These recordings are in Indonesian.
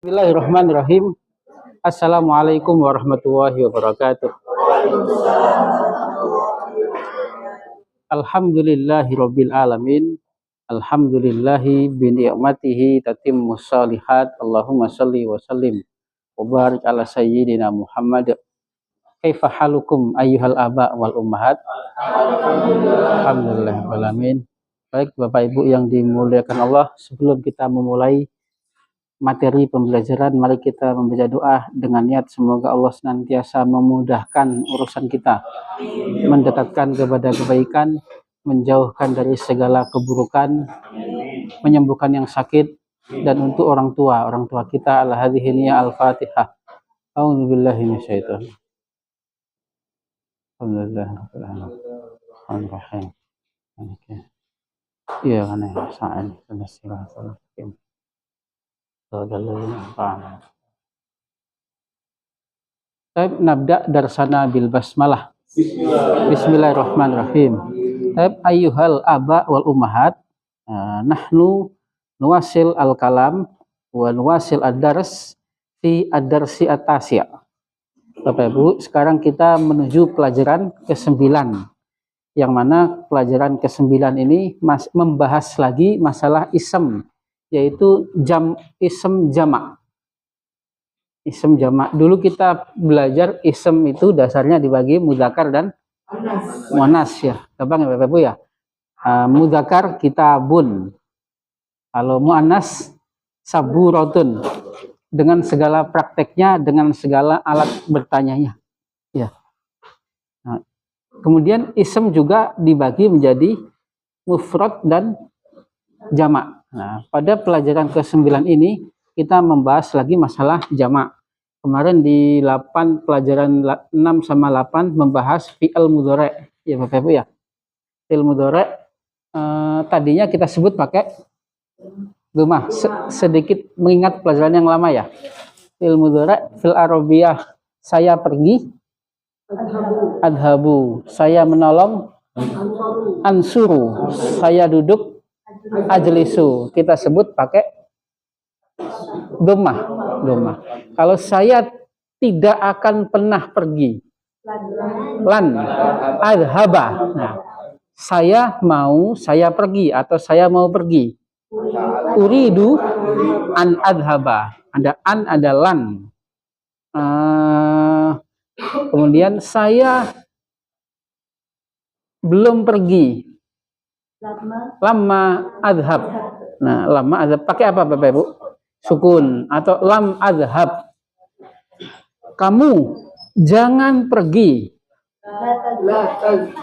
Bismillahirrahmanirrahim. Assalamualaikum warahmatullahi wabarakatuh. Alhamdulillahi rabbil alamin. Alhamdulillahi bi ni'matihi tatimmus shalihat. Allahumma shalli wa sallim wa barik ala sayyidina Muhammad. Kaifa halukum ayyuhal aba wal ummahat? Alhamdulillah rabbil alamin. Baik Bapak Ibu yang dimuliakan Allah, sebelum kita memulai materi pembelajaran, mari kita membaca doa dengan niat semoga Allah senantiasa memudahkan urusan kita, mendekatkan kepada kebaikan, menjauhkan dari segala keburukan, menyembuhkan yang sakit, dan untuk orang tua kita. Al-hadhihi al-Fatihah. A'udzubillahi minasyaitonir rajim. Iya kan ya, saat ini Taib nabda darsana bil basmalah. Bismillahirrahmanirrahim. Taib ayyuhal aba wal ummahat, nahnu nuwasil al kalam wa nuwasil ad-dars fi ad-darsi at-tasya. Bapak Ibu, sekarang kita menuju pelajaran ke-9, yang mana pelajaran ke-9 ini membahas lagi masalah ism, yaitu ism jamak. Ism jamak. Dulu kita belajar ism itu dasarnya dibagi mudzakkar dan muannas ya. Gampang ya Bapak Ibu ya. Mudzakkar kitabun. Kalau muannas saburatun. Dengan segala prakteknya, dengan segala alat bertanyanya. Ya. Nah, kemudian ism juga dibagi menjadi mufrad dan jamak. Nah, pada pelajaran ke-9 ini kita membahas lagi masalah jamak. Kemarin di 8 pelajaran 6 sama 8 membahas fi'il mudhari' ya Bapak Ibu ya. Fi'il mudhari' tadinya kita sebut pakai dhammah. Sedikit mengingat pelajaran yang lama ya. Fi'il mudhari' fil arabiyah, saya pergi, adhabu, saya menolong, ansuru, saya duduk, ajlisu, kita sebut pakai dhammah. Kalau saya tidak akan pernah pergi, lan adhaba. Nah, saya pergi atau saya mau pergi. Uridu an adhaba. Ada an, ada lan. Kemudian saya belum pergi. Lama adhab. Nah, lama adhab pakai apa Bapak Ibu? Sukun atau lam adhab. Kamu jangan pergi.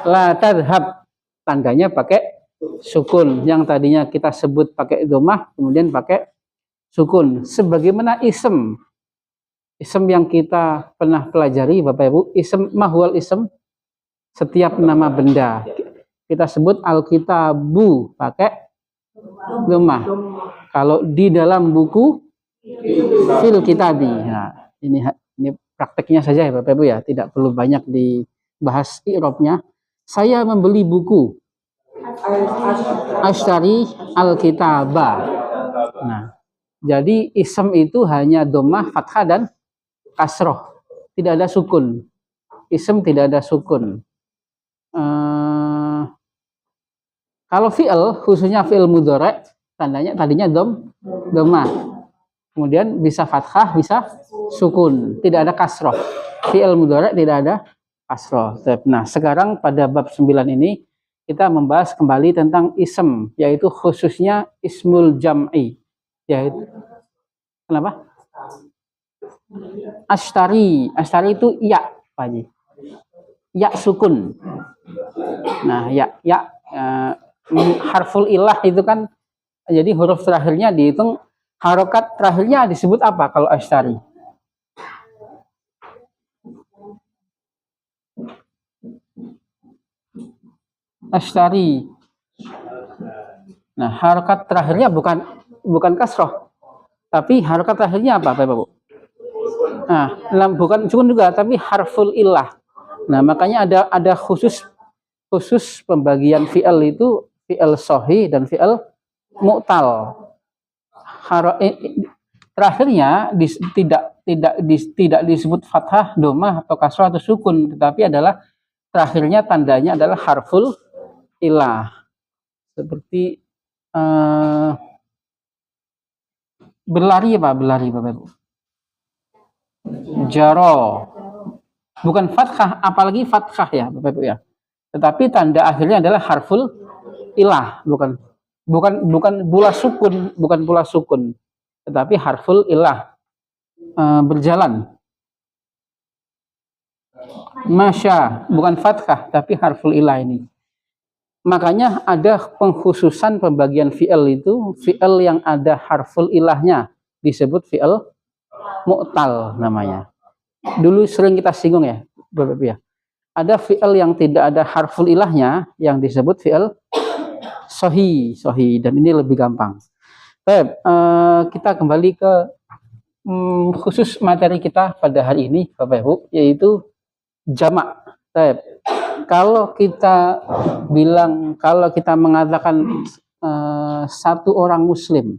La tadhab. Tandanya pakai sukun. Yang tadinya kita sebut pakai dhammah, kemudian pakai sukun. Sebagaimana ism. Ism yang kita pernah pelajari Bapak Ibu. Ism mahwal ism. Setiap nama benda. Kita sebut alkitabu pakai dhammah. Kalau di dalam buku fil kitabi. Nah, ini prakteknya saja ya Bapak Ibu ya, tidak perlu banyak dibahas i'rabnya. Saya membeli buku. Ashtari alkitaba. Nah, jadi ism itu hanya dhammah, fathah dan kasroh. Tidak ada sukun. Ism tidak ada sukun. Kalau fi'il, khususnya fi'il mudhari', tadinya dhammah. Kemudian bisa fathah, bisa sukun, tidak ada kasroh. Fi'il mudhari' tidak ada kasroh. Nah, sekarang pada bab 9 ini kita membahas kembali tentang ism, yaitu khususnya ismul jam'i. Yaitu kenapa? Ashtari itu ya, Pak Haji. Ya sukun. Nah, harful ilah itu kan, jadi huruf terakhirnya dihitung, harokat terakhirnya disebut apa kalau ashtari? Ashtari. Nah, harokat terakhirnya bukan kasroh, tapi harokat terakhirnya apa Bapak Ibu? Nah, bukan sukun juga, tapi harful ilah. Nah, makanya ada khusus pembagian fi'il itu fi'il sahih dan fi'il mu'tal. terakhirnya tidak disebut fathah, domah atau kasrah atau sukun, tetapi adalah terakhirnya tandanya adalah harful ilah. Seperti berlari apa? Berlari Bapak Ibu. Jaro. Bukan fathah, apalagi fathah ya Bapak Ibu ya. Tetapi tanda akhirnya adalah harful ilah, bukan pula sukun, tetapi harful ilah, berjalan. Masya, bukan fathah, tapi harful ilah ini. Makanya ada pengkhususan pembagian fi'il itu, fi'il yang ada harful ilahnya disebut fi'il mu'tal namanya. Dulu sering kita singgung ya, Bapak ya. Ada fi'il yang tidak ada harful ilahnya yang disebut fi'il sohi, dan ini lebih gampang. Baik, kita kembali ke khusus materi kita pada hari ini, Bapak Ibu, yaitu jamak. Baik, kalau kita mengatakan satu orang muslimun,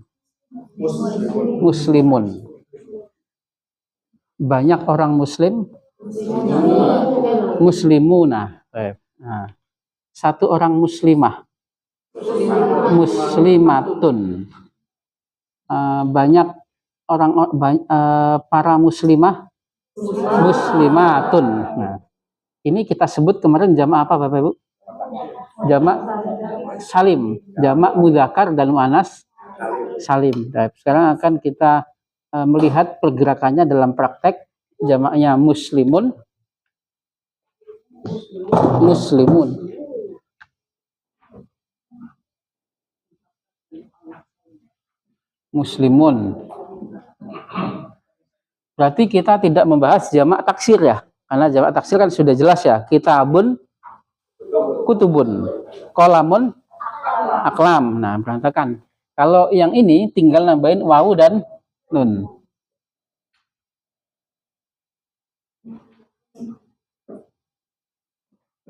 banyak orang muslim, muslimuna. Nah, satu orang muslimah, muslimatun. Banyak para muslimah, muslimatun. Nah, ini kita sebut kemarin jamak apa Bapak Ibu? Jamak salim, jamak mudzakkar dan muannas salim. Nah, sekarang akan kita melihat pergerakannya dalam praktek jamaknya muslimun, muslimun. Berarti kita tidak membahas jamak taksir ya, karena jamak taksir kan sudah jelas ya, kitabun, kutubun, kolamun, aklam. Nah, berantakan. Kalau yang ini tinggal nambahin wawu dan nun.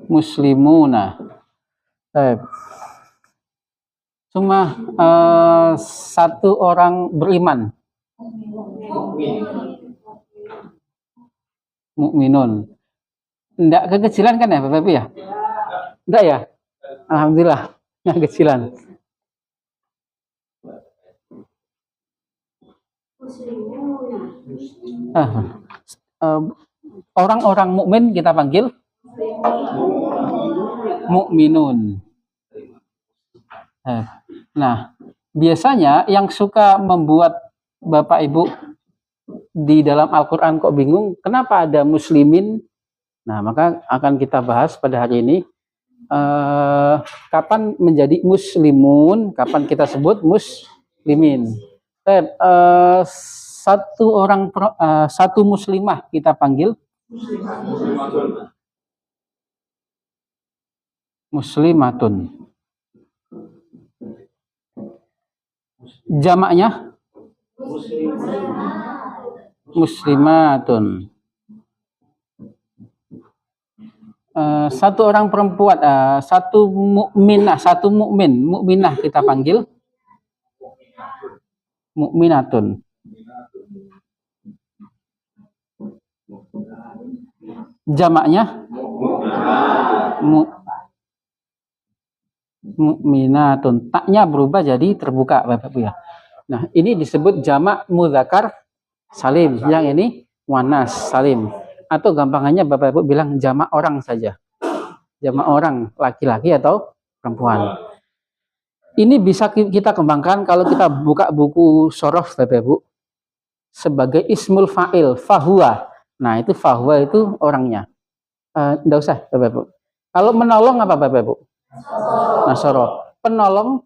Muslimuna. Cuma satu orang beriman. Mukminun. Enggak kekecilan kan ya Bapak Ibu ya? Enggak ya? Alhamdulillah, enggak kekecilan. Orang-orang mukmin kita panggil mukminun. Nah, biasanya yang suka membuat Bapak Ibu di dalam Al-Quran kok bingung, kenapa ada muslimin? Nah, maka akan kita bahas pada hari ini. Kapan menjadi muslimun, kapan kita sebut muslimin. Satu muslimah kita panggil muslimatun. Jamaknya muslimatun. Satu orang perempuan, satu mukminah kita panggil mukminatun. Jamaknya mukminatun. Taknya berubah jadi terbuka Bapak Ibu ya. Nah, ini disebut jamak mudzakkar salim, yang ini muannas salim. Atau gampangannya Bapak Ibu bilang jamak orang saja. Jamak orang, laki-laki atau perempuan. Ini bisa kita kembangkan kalau kita buka buku shoroh Bapak Ibu sebagai ismul fa'il, fahuwa. Nah, itu fahuwa itu orangnya. Enggak usah Bapak Ibu. Kalau menolong apa Bapak Ibu? Nasoro. Penolong.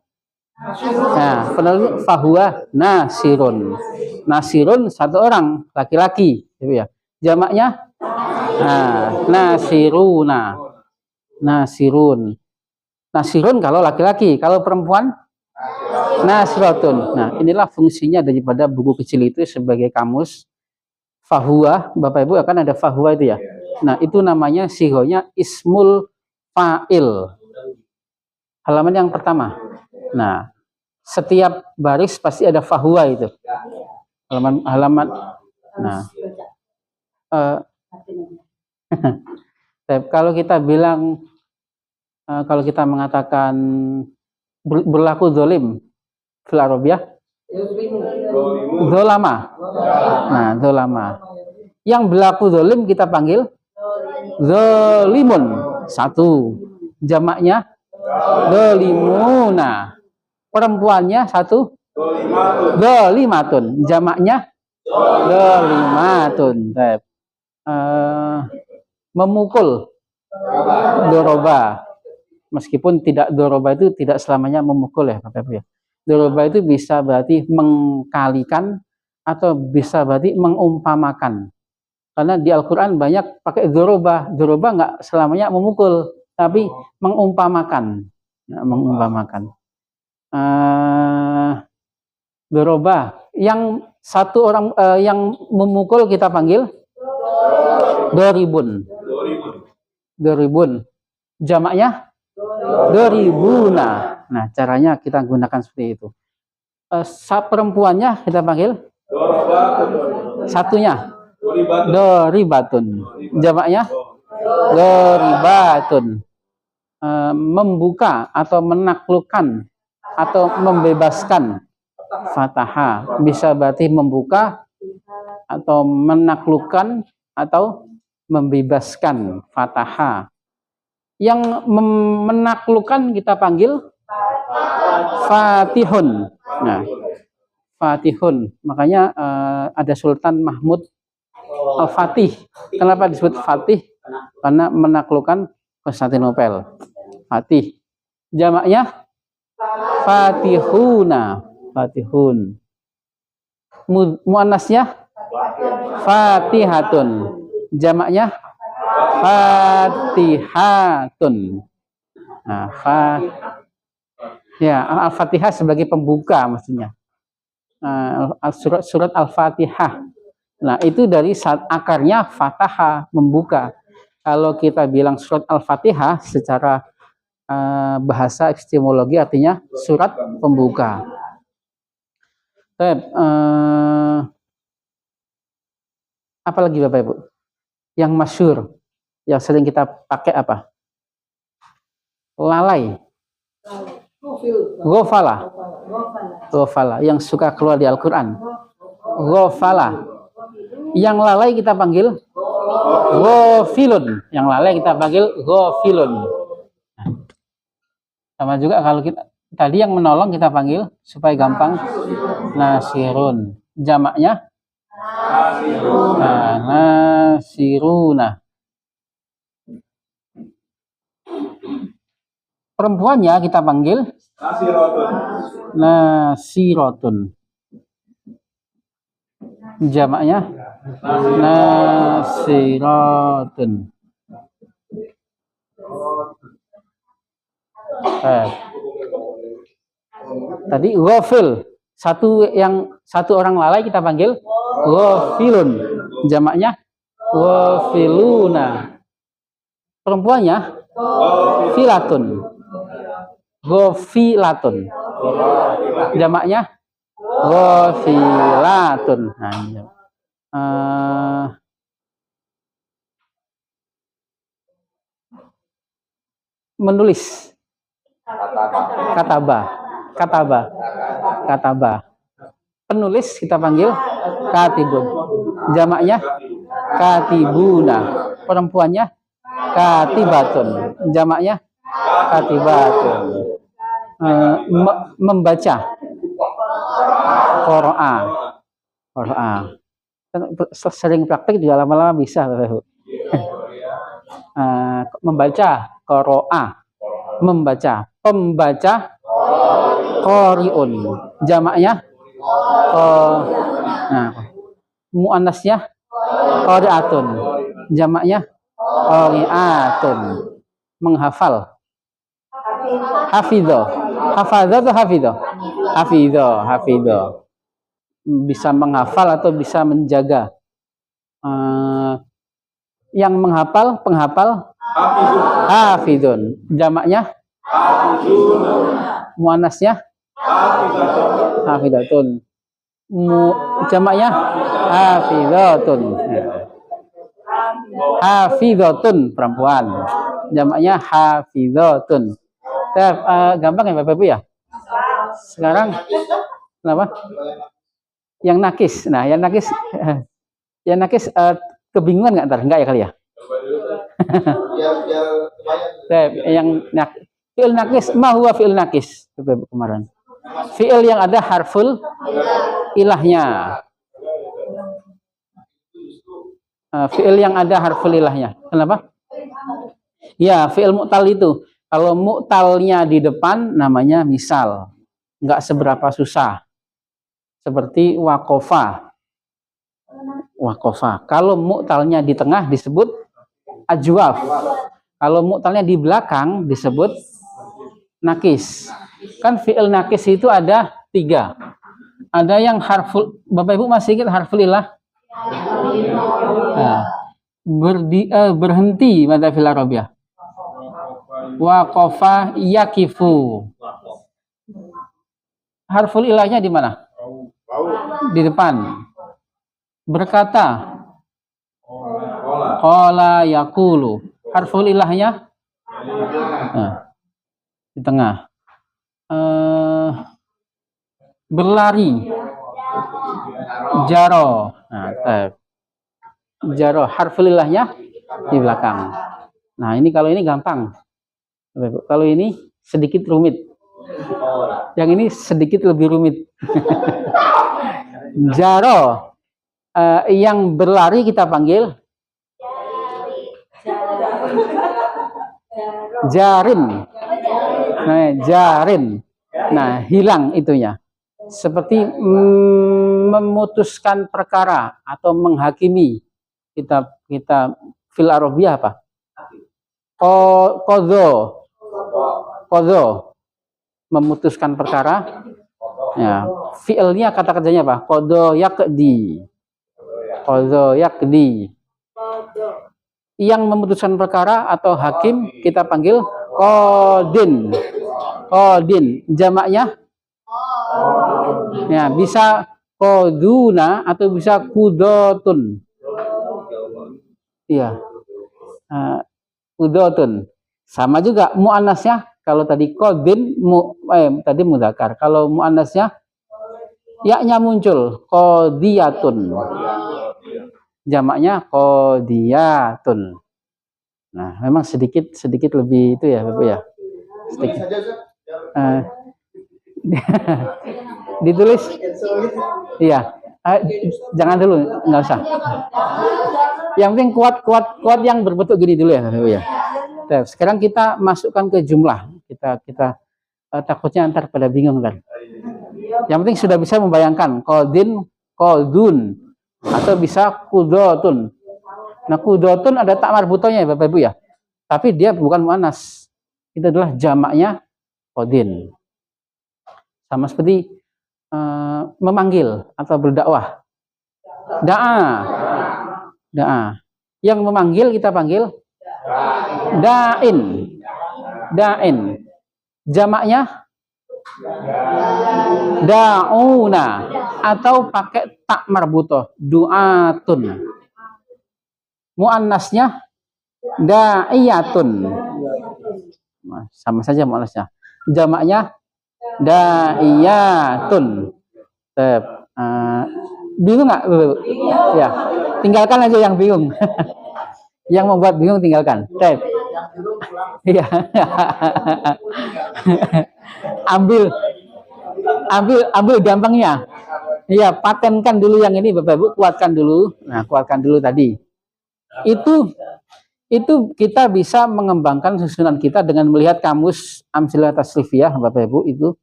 Nah, penolong fahuwa nasirun. Nasirun satu orang, laki-laki, gitu ya. Jamaknya nasiruna. Nasirun. Nasirun kalau laki-laki, kalau perempuan nasratun. Nah, inilah fungsinya daripada buku kecil itu sebagai kamus. Fahuwa, Bapak Ibu akan ada fahuwa itu ya. Nah, itu namanya sigonya ismul fa'il. Halaman yang pertama. Nah, setiap baris pasti ada fahuwa itu. halaman. Nah, kalau kita bilang, kalau kita mengatakan berlaku zolim fil Arabiyah, zolama. Nah, zolama. Yang berlaku zolim kita panggil zolimun. Satu. Jamaknya zolimuna. Perempuannya satu. Zolimatun. Jamaknya zolimatun. Memukul. Doroba. Meskipun tidak doroba itu tidak selamanya memukul ya Bapak Ibu ya. Doroba itu bisa berarti mengkalikan atau bisa berarti mengumpamakan. Karena di Al-Quran banyak pakai doroba. Doroba nggak selamanya memukul, tapi mengumpamakan. Ya, mengumpamakan. Doroba. Yang satu orang yang memukul kita panggil doribun. Doribun. Jamaknya doribuna. Nah, caranya kita gunakan seperti itu. Perempuannya kita panggil satunya doribatun. Jamaknya doribatun. Membuka atau menaklukkan atau membebaskan. Fataha bisa berarti membuka atau menaklukkan atau membebaskan. Fataha. Yang menaklukkan kita panggil Fatihun. Nah, Fatihun. Makanya ada Sultan Mahmud Al-Fatih. Kenapa disebut Fatih? Karena menaklukkan Konstantinopel. Fatih. Jamaknya Fatihuna. Fatihun. Muannasnya Fatihatun. Jamaknya Fatihatun. Nah, Al-Fatihah sebagai pembuka maksudnya. Surat Al-Fatihah. Nah, itu dari akarnya fataha, membuka. Kalau kita bilang surat Al-Fatihah secara bahasa epistemologi artinya surat pembuka. Apalagi Bapak Ibu? Yang masyhur, yang sering kita pakai apa? Lalai. Ghafala. Ghafala, yang suka keluar di Al-Quran. Ghafala. Yang lalai kita panggil ghafilun. Yang lalai kita panggil ghafilun. Sama juga kalau kita tadi yang menolong kita panggil supaya gampang nasirun. Jamaknya nasiruna. Perempuannya kita panggil nasirotun. Jamaknya nasirotun. Tadi ghafil. Satu orang lalai kita panggil ghafilun. Jamaknya ghafiluna. Perempuannya filatun. Ghafilatun. Jamaknya ghafilatun. Menulis. Kataba. Penulis kita panggil katibun. Jamaknya katibuna. Perempuannya katibatun. Jamaknya katibatun. Membaca. Qira'a. Sering praktek juga lama-lama bisa. Membaca. Qira'a. Membaca. Pembaca. Qari'un. Jamaknya muannasnya qari'atun. Jamaknya qari'atun. Menghafal. Hafidho. Hafadha atau hafidho? Hafidho. Bisa menghafal atau bisa menjaga. Yang menghafal, penghafal hafidhun. Jamaknya muannasnya hafidatun. Jamaknya hafizatun. Hafizatun perempuan. Jamaknya hafizatun. Gampang ya Bapak Ibu ya? Sekarang kenapa? Yang nakis. Nah, yang nakis kebingungan nggak ntar? Enggak ya kali ya? Yang fi'il nakis, ma huwa fi'il nakis kemarin. Fi'il yang ada harful ilahnya. Fi'il yang ada harful ilahnya. Kenapa? Ya, fi'il mu'tal itu. Kalau mu'talnya di depan namanya misal. Nggak seberapa susah. Seperti wakofa. Wakofa. Kalau mu'talnya di tengah disebut ajwaf. Kalau mu'talnya di belakang disebut nakis. Kan fi'il nakis itu ada 3. Ada yang harful, Bapak Ibu masih ingat harful ilah? Nah, berhenti mata fil arabiyah. Waqafa yakifu. Harful ilahnya di mana? Di depan. Berkata. Qala yaqulu. Harful ilahnya di tengah. Berlari. Jaro. Jaro. Harful ilahnya di belakang. Nah, ini kalau ini gampang. Kalau ini sedikit rumit. Yang ini sedikit lebih rumit. Jaro. Yang berlari kita panggil jarin. Nah, jarin. Nah, hilang itunya. Seperti memutuskan perkara atau menghakimi. Kita fil arabiyah apa? Qadha. Memutuskan perkara. Ya, fi'ilnya kata kerjanya apa? Qadha yaqdi. Qadha yaqdi. Yang memutuskan perkara atau hakim kita panggil qadin. Qadin. Jamaknya ya, bisa qaduna atau bisa qudatun. Iya. Qudatun. Sama juga muannasnya. Kalau tadi qadin tadi mudzakkar. Kalau muannasnya ya-nya muncul qadiyatun. Jamaknya qadiyatun. Nah, memang sedikit lebih itu ya, Bapak ya. Sedikit. Ditulis. Iya. Jangan dulu, nggak usah. Yang penting kuat yang berbentuk gini dulu ya, Bapak ya. Nah, sekarang kita masukkan ke jumlah. Kita takutnya antar pada bingung kan. Yang penting sudah bisa membayangkan qadin, qadun atau bisa qudatun. Nah, qudatun ada tak marbutonya ya Bapak Ibu ya. Tapi dia bukan muannas. Itu adalah jamaknya qadin. Sama seperti memanggil atau berdakwah. Da'a. Yang memanggil kita panggil da'in. Jamaknya da'una atau pakai tak marbutoh, du'atun. Muannasnya da'iyatun. Sama saja muannasnya. Jamaknya da'iyatun. Bingung nggak? Ya, tinggalkan aja yang bingung. Yang membuat bingung tinggalkan. Iya. ambil gampangnya. Iya, patenkan dulu yang ini Bapak Ibu, kuatkan dulu. Nah, kuatkan dulu tadi. Itu kita bisa mengembangkan susunan kita dengan melihat kamus Amsilah Tasrifiyah Bapak Ibu itu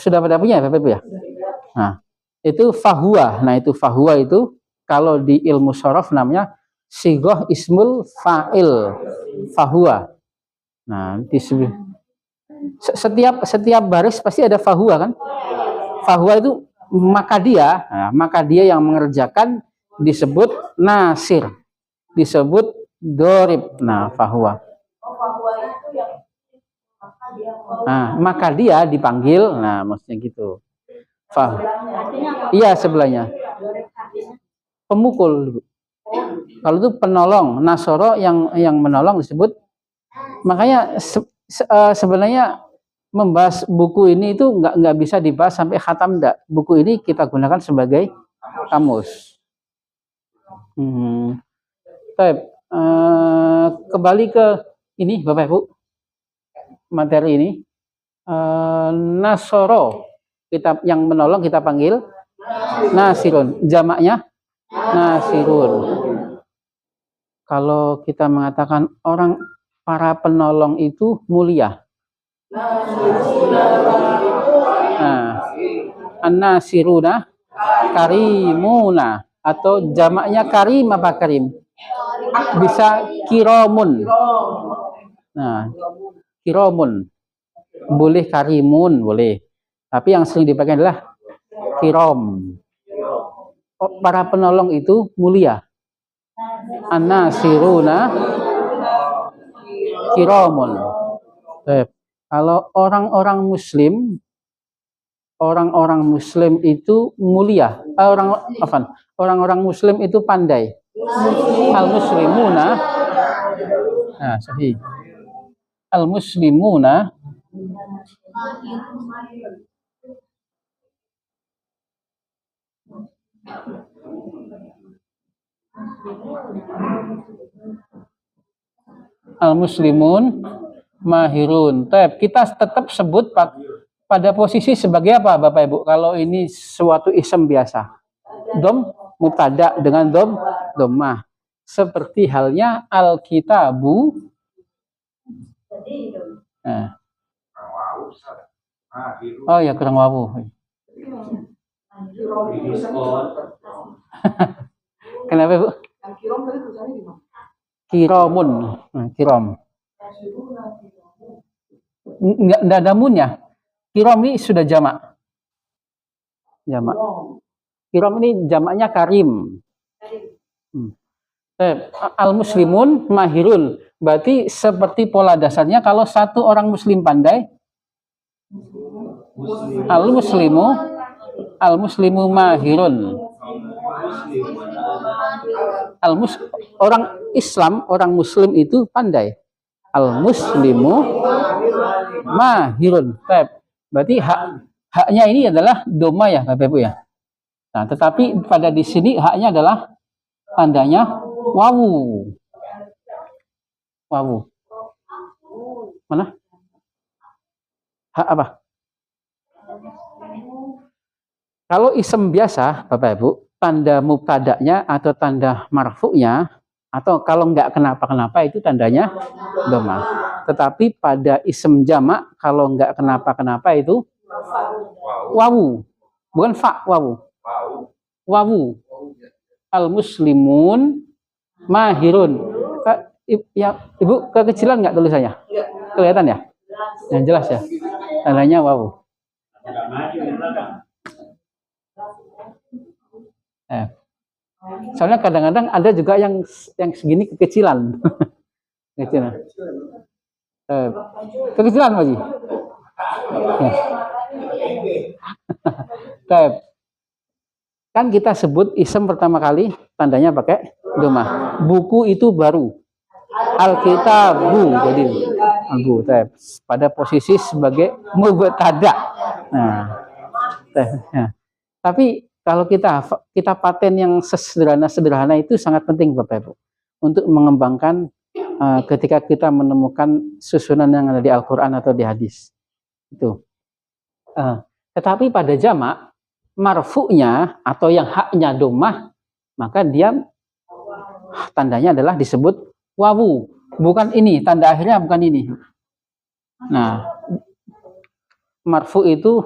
sudah pada punya Bapak Ibu ya. Nah, itu fahuwa. Nah, itu fahuwa itu kalau di ilmu shorof namanya sigoh ismul fa'il. Fahuwa. Nah, setiap baris pasti ada fahuwa kan? Fahuwa itu maka dia yang mengerjakan disebut nasir, disebut dorib. Nah, fahuwa. Nah, maka dia dipanggil. Nah, maksudnya gitu. Faham? Iya, sebelahnya. Pemukul. Kalau itu penolong, nasoro yang menolong disebut. Makanya sebenarnya membahas buku ini itu nggak bisa dibahas sampai khatam enggak. Buku ini kita gunakan sebagai kamus. Baik, kembali ke ini Bapak Ibu, materi ini. Nasoro, kita yang menolong kita panggil nasirun, jamaknya nasirun. Kalau kita mengatakan para penolong itu mulia, nah, an-nasiruna karimuna, atau jamaknya karim apa karim? Bisa kiromun. Nah, kiromun. Boleh karimun, boleh. Tapi yang sering dipakai adalah kirom. Para penolong itu mulia. An-nasiruna kiromun. Kalau orang-orang Muslim itu mulia. Orang-orang Muslim itu pandai. Al-muslimuna, sahih. Al-muslimuna al-muslimun mahirun. Kita tetap sebut pada posisi sebagai apa Bapak Ibu? Kalau ini suatu ism biasa, dom mubtada dengan dhammah. Seperti halnya al-kitabu. Nah. Oh ya, kurang wawu. Kenapa Bu? Kiromun, kirom. Nggak ada munnya. Kirom ini sudah jamak. Kirom ini jamaknya karim. Al-muslimun mahirun. Berarti seperti pola dasarnya kalau satu orang muslim pandai, al-muslimu mahirun. Orang Islam, orang muslim itu pandai. Al-muslimu mahirun. Berarti haknya ini adalah doma ya Bapak Ibu ya. Nah, tetapi pada di sini haknya adalah tandanya wawu. Wawu. Mana? Hak apa? Kalau isem biasa, Bapak Ibu, tanda mubtada'nya atau tanda marfu'nya, atau kalau nggak kenapa-kenapa itu tandanya doma. Tetapi pada isem jamak, kalau nggak kenapa-kenapa itu wawu. Bukan fa, wawu. Wawu. Al-muslimun mahirun. Ya, Ibu kekecilan nggak tulisannya? Kelihatan ya? Yang jelas ya. Tandanya wawu. Soalnya kadang-kadang ada juga yang segini kekecilan. Kekecilan. Kekecilan lagi. Kan kita sebut isem pertama kali tandanya pakai doma. Buku itu baru. Al-kitabu, jadi abu pada posisi sebagai mubtada. Nah, tapi kalau kita paten yang sederhana itu sangat penting Bapak Ibu untuk mengembangkan ketika kita menemukan susunan yang ada di Al-Quran atau di hadis itu. Tetapi pada jamak marfu'nya atau yang haknya domah, maka dia tandanya adalah disebut wawu. Bukan ini, tanda akhirnya bukan ini. Nah, marfu itu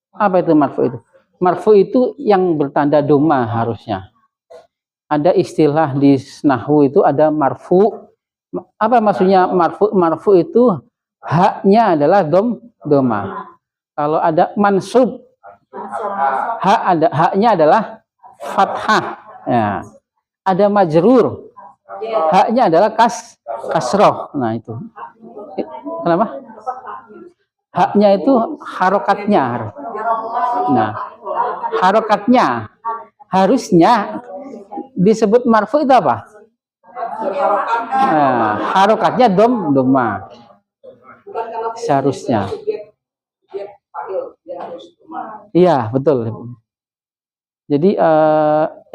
apa itu marfu itu? Marfu itu yang bertanda doma harusnya. Ada istilah di nahwu itu ada marfu. Apa maksudnya marfu? Marfu itu haknya adalah doma. Kalau ada mansub, haknya adalah fathah. Ya. Ada majrur, haknya adalah kasroh. Nah itu. Kenapa? Haknya itu harokatnya. Nah, harokatnya. Harusnya disebut marfu itu apa? Nah, harokatnya doma. Seharusnya. Iya, betul. Jadi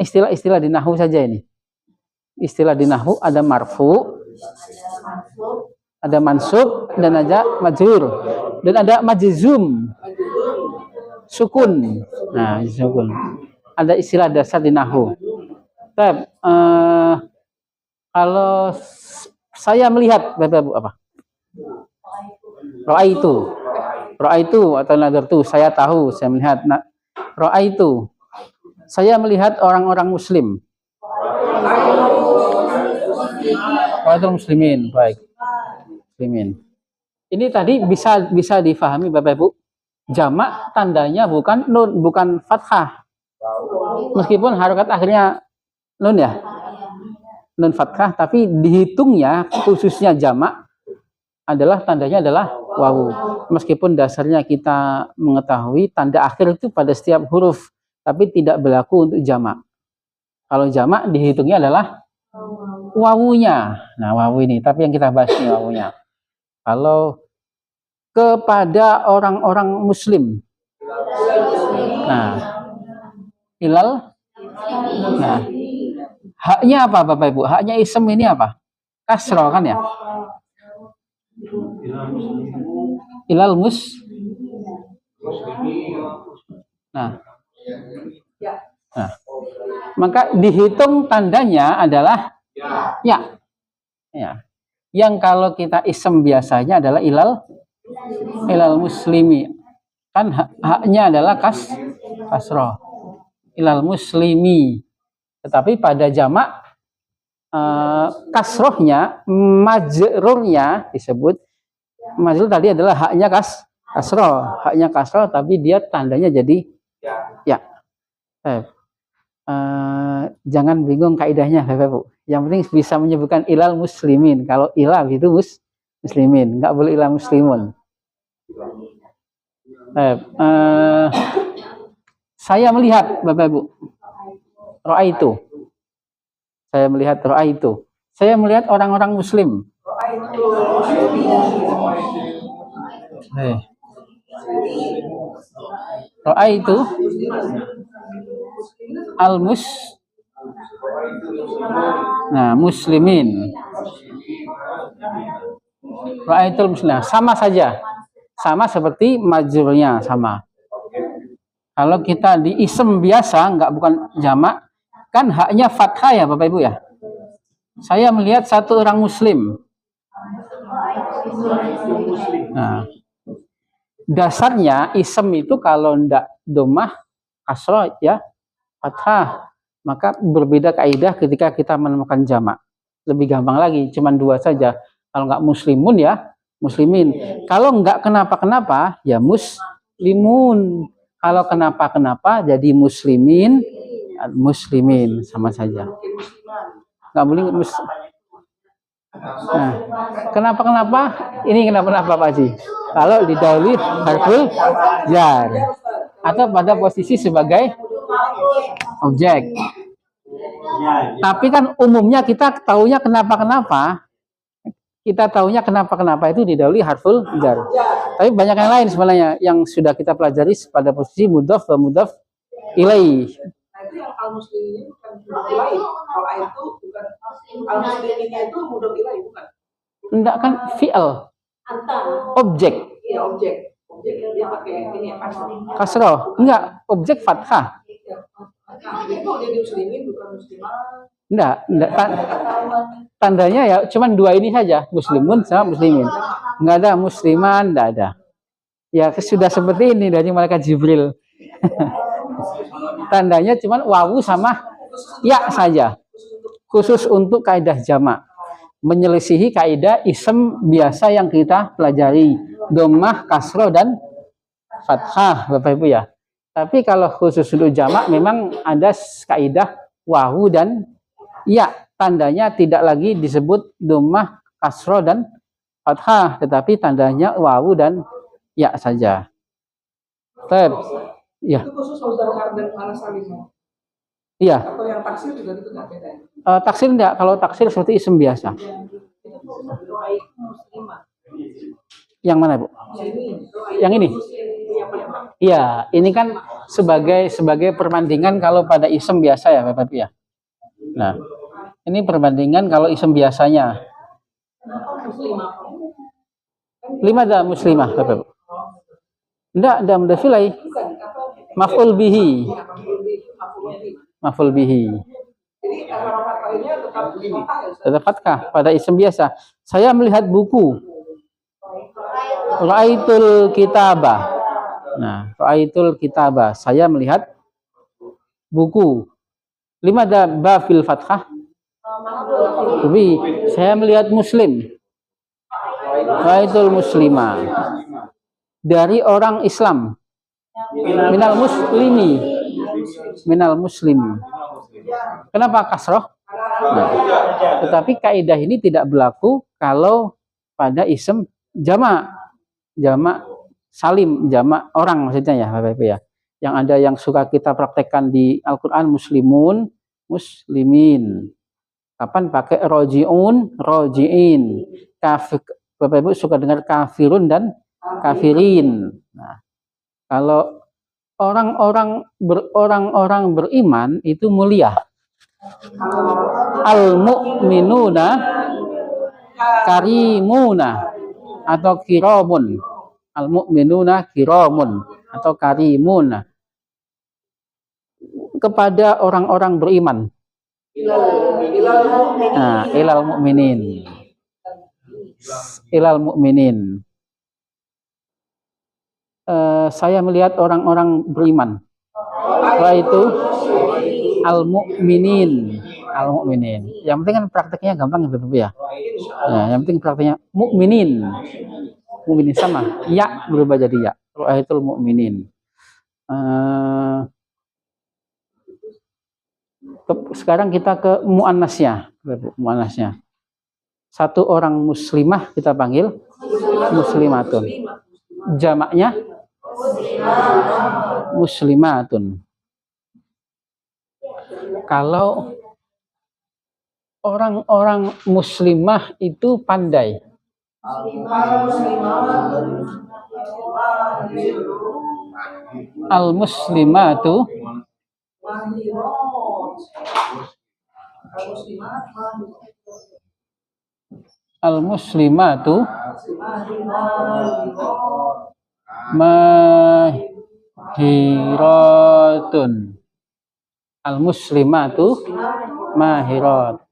istilah-istilah di nahwu saja ini. Istilah di nahwu ada marfu, ada mansub, dan ada majrur, dan ada majzum, sukun. Nah, sukun. Ada istilah dasar di nahwu. Kalau saya melihat, Bapak-Ibu, apa? Ra'aitu atau nadartu, saya tahu, saya melihat. Ra'aitu, saya melihat orang-orang muslim. Ra'aitul muslimin, baik. Muslimin. Ini tadi bisa difahami Bapak-Ibu. Jamak tandanya bukan nun, bukan fathah. Meskipun harokat akhirnya nun ya. Nun fathah, tapi dihitungnya khususnya jamak adalah tandanya adalah wawu. Meskipun dasarnya kita mengetahui tanda akhir itu pada setiap huruf, tapi tidak berlaku untuk jamak. Kalau jamak dihitungnya adalah wawunya. Nah, wawu ini, tapi yang kita bahas ini wawunya. Kalau kepada orang-orang muslim. Nah, ilal. Nah, haknya apa Bapak Ibu? Haknya isem ini apa? Kasroh kan ya? Ilal Nah, maka dihitung tandanya adalah ya. Yang kalau kita isem biasanya adalah ilal muslimi. Kan haknya adalah kasroh. Ilal muslimi. Tetapi pada jamak kasrohnya, majrurnya disebut majrur tadi adalah haknya kasroh, tapi dia tandanya jadi ya. Jangan bingung kaidahnya, Bapak Ibu. Yang penting bisa menyebutkan ilal muslimin. Kalau ilah itu muslimin, nggak boleh ilal muslimun. Saya melihat Bapak Ibu, ra'aitu. Saya melihat ra'aitu. Saya melihat orang-orang muslim. Ra'aitu muslimin. Ra'aitul muslimin. Sama saja. Sama seperti majrurnya sama. Kalau kita di isem biasa, bukan jamak, kan haknya fathah ya Bapak Ibu ya. Saya melihat satu orang muslim. Nah, dasarnya isem itu kalau ndak domah kasroh ya fathah, maka berbeda kaidah ketika kita menemukan jamak. Lebih gampang lagi, cuma dua saja. Kalau nggak muslimun ya muslimin. Kalau nggak kenapa-kenapa ya muslimun. Kalau kenapa-kenapa jadi muslimin sama saja. Nggak boleh Nah, kenapa-kenapa? Ini kenapa-kenapa Pak Haji? Kalau didahului harful jar atau pada posisi sebagai objek. Tapi kan umumnya kita taunya kenapa-kenapa. Kita taunya kenapa-kenapa itu didahului harful jar. Tapi banyak yang lain sebenarnya yang sudah kita pelajari pada posisi mudhaf wa mudhaf ilaih. Itu yang al-muslimin bukan mudhaf ilaih. Kalau itu bukan al-musliminnya itu mudhaf ilaih bukan? Enggak kan fi'al. Objek. Iya, objek. Objek dia pakai ini ya kasroh. Enggak, objek fathah. Itu dia muslimin bukan muslimah. Enggak. Tandanya ya cuman dua ini saja, muslimun sama muslimin. Enggak ada musliman, enggak ada. Ya sudah seperti ini dari malaikat Jibril. Tandanya cuman wawu sama ya saja. Khusus untuk kaidah jamak. Menyelisihi kaidah isem biasa yang kita pelajari. Dhammah, kasroh, dan fathah, Bapak Ibu ya. Tapi kalau khusus untuk jamak memang ada kaidah wawu dan ya. Tandanya tidak lagi disebut dhammah, kasroh, dan fathah. Tetapi tandanya wawu dan ya saja. Ya. Itu khusus Muzakar dan Muannas Salim. Iya. Atau yang taksir juga itu nggak beda. Taksir enggak, kalau taksir seperti isim biasa. Yang mana, Bu? Yang ini? Iya, ini kan sebagai perbandingan kalau pada isim biasa ya, Bapak Ibu ya. Nah, ini perbandingan kalau isim biasanya. Limada muslimah, Bapak Ibu? Enggak, ada mudafilai. Maf'ul bihi. Maf'ul bihi. Tetap fathah pada isim biasa. Saya melihat buku. Ra'aitul kitabah. Nah, ra'aitul kitabah. Saya melihat buku. Limada ba fil fathah? Tapi saya melihat muslim. Ra'aitul muslimah. Dari orang Islam. Minal muslimi. Minal muslimi. Kenapa kasroh? Nah, tetapi kaidah ini tidak berlaku kalau pada isim jamak salim, jamak orang maksudnya ya, Bapak Ibu ya. Yang ada yang suka kita praktekkan di Al-Qur'an muslimun, muslimin. Kapan pakai rojiun, rojiin. Bapak Ibu suka dengar kafirun dan kafirin. Nah, kalau orang-orang beriman itu mulia. Al-mu'minuna karimuna atau kiramun. Al-mu'minuna kiramun atau karimuna. Kepada orang-orang beriman. Nah, ilal mu'minin. Ilal mu'minin. Saya melihat orang-orang beriman. Itu al-mu'minin. Al-mu'minin. Yang penting kan prakteknya gampang ya, Bapak ya. Nah, yang penting prakteknya mu'minin. Mu'minin sama. Ya berubah jadi ya. Ra'aitul mu'minin. Sekarang kita ke muannasnya. Muannasnya. Satu orang muslimah kita panggil muslimatun. Jamaknya muslimatun. Kalau orang-orang muslimah itu pandai. Al-muslimatu al-muslimatu mahiratun. Al-muslimatu mahirat.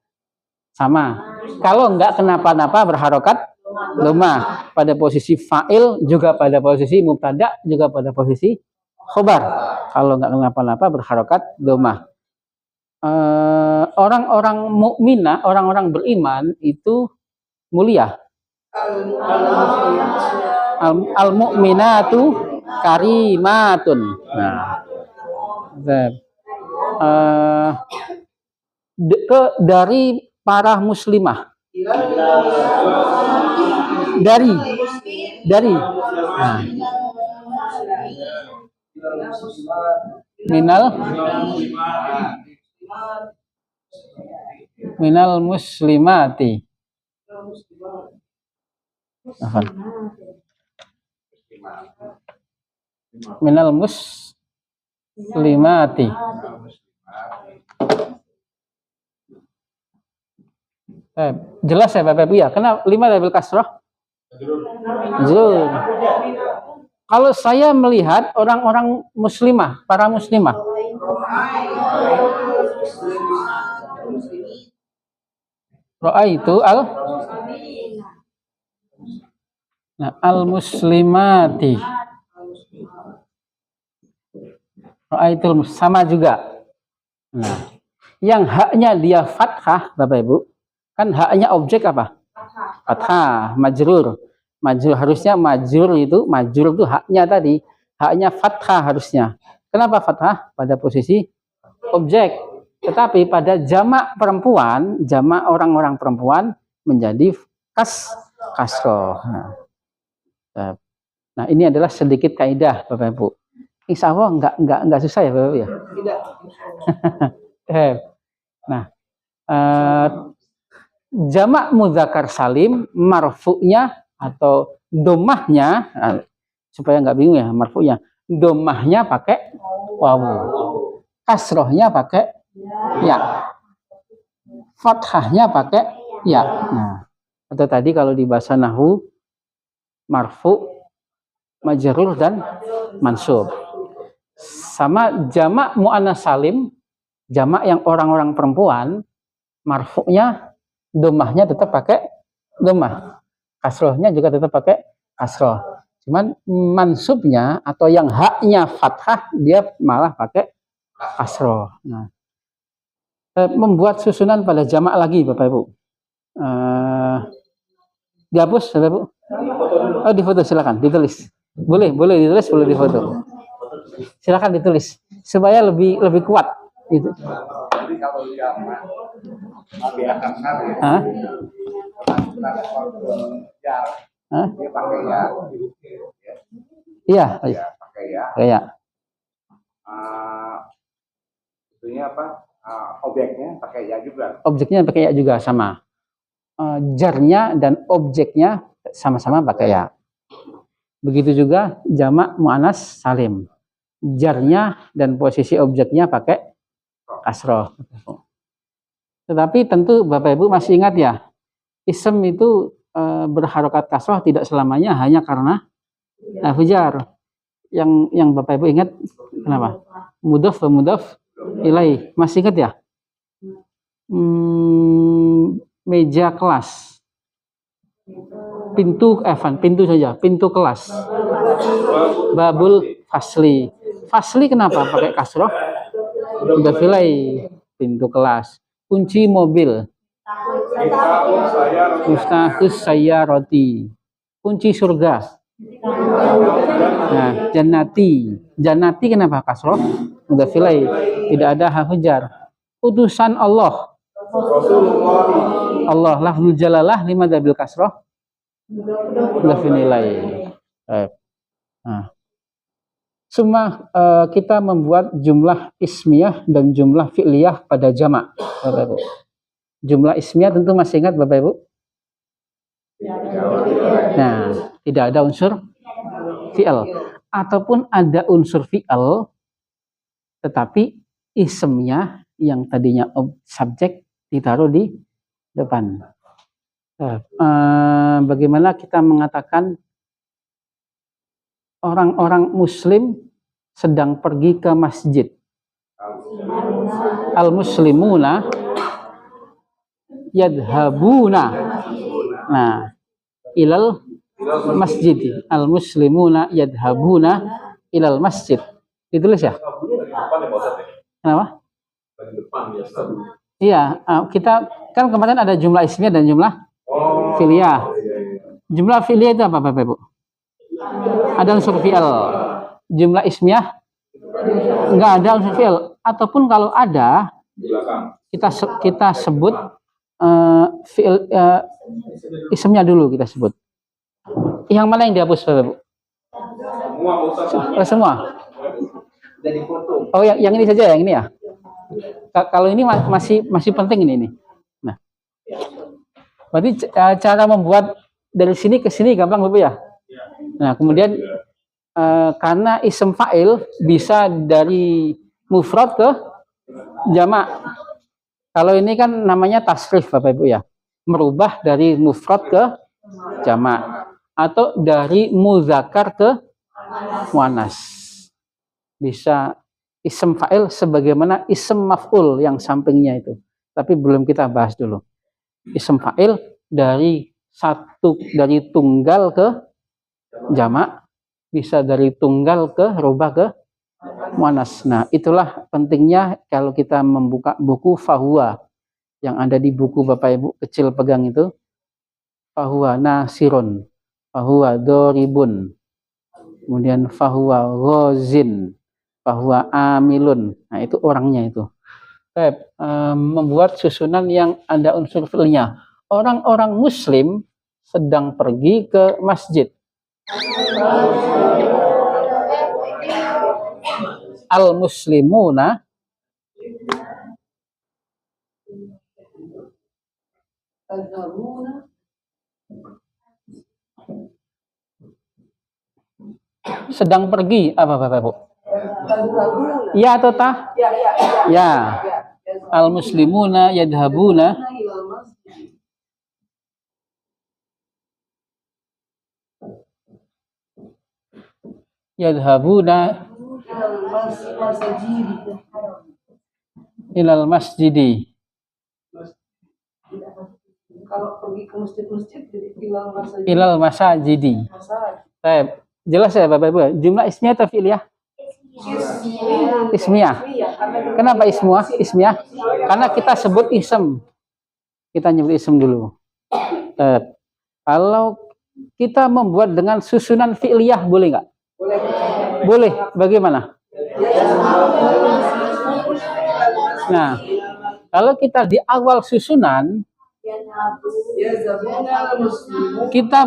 Sama. Kalau enggak kenapa-napa berharokat dhamma pada posisi fa'il, juga pada posisi mubtada, juga pada posisi khobar. Kalau enggak kenapa-napa berharokat dhamma. Orang-orang mukminah, orang-orang beriman itu mulia. Al-mu'minatu karimatun. Nah, dari para muslimah. Dari. Nah. Minal muslimati. Minal muslimati. Jelas ya Bapak Ibu ya? Kenapa 5 double kasroh? Kalau saya melihat orang-orang muslimah, para muslimah. Ra'aitu al-muslimati. Ra'aitul sama juga. Nah, yang haknya dia fathah, Bapak Ibu. Kan haknya objek apa? Fathah, majrur. Majrur harusnya majrur itu haknya tadi. Haknya fathah harusnya. Kenapa fathah? Pada posisi objek. Tetapi pada jamak perempuan, jamak orang-orang perempuan menjadi kasroh. Nah, ini adalah sedikit kaidah Bapak Ibu. Insya Allah nggak susah ya Bapak ya. Tidak. Nah, jamak mudzakkar salim marfu'nya atau domahnya, supaya nggak bingung ya, marfu'nya domahnya pakai wawu, kasrohnya pakai ya, fathahnya pakai ya. Nah, atau tadi kalau di bahasa nahwu marfu, majrur dan mansub. Sama jamak muannas salim, jamak yang orang-orang perempuan, marfu'nya domahnya tetap pakai domah, kasrohnya juga tetap pakai kasroh. Cuman mansubnya atau yang haknya fathah dia malah pakai kasroh. Nah, membuat susunan pada jamak lagi Bapak Ibu. Dihapus Bapak Ibu? Oh, difoto silakan, ditulis. Boleh ditulis, boleh difoto. Silakan ditulis supaya lebih kuat itu. Jadi kalau jamak lebih kasar ya. Dia pakai ya. Iya, pakai ya. Kayak. Itunya apa? Objeknya pakai ya juga. Objeknya pakai ya juga sama. Jarnya dan objeknya sama-sama pakai ya. Begitu juga jamak muannas salim. Jarnya dan posisi objeknya pakai kasroh. Tetapi tentu Bapak Ibu masih ingat ya, ism itu berharokat kasroh tidak selamanya hanya karena jar. Yang Bapak Ibu ingat kenapa? Mudhof wa mudhof ilaih. Masih ingat ya? Meja kelas. Pintu saja, pintu kelas. Babul fasli. Fasli kenapa pakai kasroh? Udah filai, pintu kelas. Kunci mobil. Mustahus saya roti. Kunci surga. Nah, jannati kenapa kasroh? Udah filai, tidak ada hafujar. Utusan Allah. Allah lafzul jalalah lima dabil kasroh. Udah finilai. Nah, semua kita membuat jumlah ismiyah dan jumlah fi'liyah pada jamak, Bapak Ibu. Jumlah ismiyah tentu masih ingat Bapak Ibu? Nah, tidak ada unsur fi'al. Ataupun ada unsur fi'al, tetapi ismnya yang tadinya subjek ditaruh di depan. Bagaimana kita mengatakan orang-orang muslim sedang pergi ke masjid? Al-muslimuna yadhabuna. Nah, ilal masjid. Al-muslimuna yadhabuna ilal masjid. Ditulis ya? Kenapa? Iya, kita kan kemarin ada jumlah ismiyah dan jumlah fi'liyah. Jumlah fi'liyah itu apa Bapak Ibu? Ada unsur fi'al. Jumlah ismiyah enggak ada unsur fi'al. Ataupun kalau ada, kita sebut fi'al, ismnya dulu kita sebut. Yang mana yang dihapus Bapak Ibu? Semua. Oh, yang ini saja, yang ini ya. Kalau ini masih penting ini. Nah, berarti cara membuat dari sini ke sini gampang Bapak ya. Nah, kemudian karena ism fa'il bisa dari mufrad ke jamak. Kalau ini kan namanya tasrif Bapak Ibu ya. Merubah dari mufrad ke jamak atau dari muzakkar ke muannas. Bisa ism fa'il sebagaimana ism maf'ul yang sampingnya itu. Tapi belum kita bahas dulu. Ism fa'il dari tunggal ke jamak, bisa dari tunggal ke rubah ke muannas. Nah, itulah pentingnya kalau kita membuka buku fahuwa yang ada di buku Bapak Ibu kecil pegang itu. Fahuwa nasirun, fahuwa doribun, kemudian fahuwa ghazin, fahuwa amilun. Nah, itu orangnya itu. Membuat susunan yang ada unsur fi'ilnya. Orang-orang muslim sedang pergi ke masjid. al-muslimuna sedang pergi apa Bapak Ibu? Ya atau tah? Ya. Al-muslimuna yadhabuna ilal masjidi. Kalau pergi ke masjid-masjid jadi Ilal masajidi. Baik. Jelas ya Bapak Ibu? Jumlah ismiyah atau fi'liyah? Ismiyah. Kenapa ismiyah? Karena kita sebut ism. Kita nyebut ism dulu. Kalau kita membuat dengan susunan fi'liyah boleh nggak? Boleh. Bagaimana? Nah, kalau kita di awal susunan kita